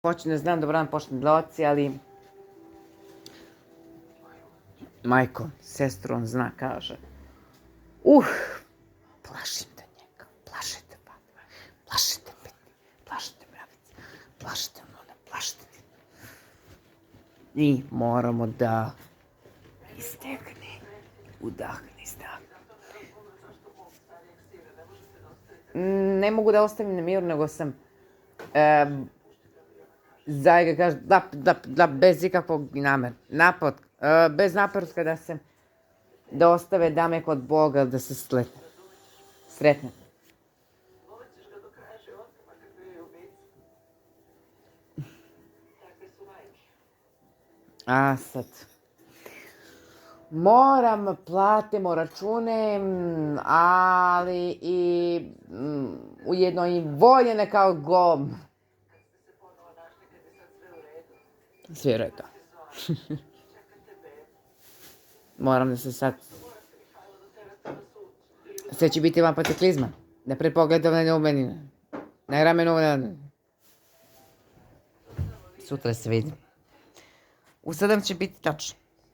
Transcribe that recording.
počne, znam da rano počne dloci, ali majko, sestru on zna, kaže. Plašite njega, plašite Batman, plašite Peti, plašite Mravice, plašite Nune, plašite ti. I moramo da istekne, udahne. Ne mogu da ostavim na miru, nego sam Zajga kaže da bez ikakvog bez naporska da ostave dame kod Boga, da se sretne. A sad, platimo račune, ali i ujedno i voljene kao gom. Sve je rekao. Moram da se sad... Sve će biti vam pateklizma. Da prepogledam na neumenine. Na ramenu. Sutra se vidi. U 7 će biti tačno.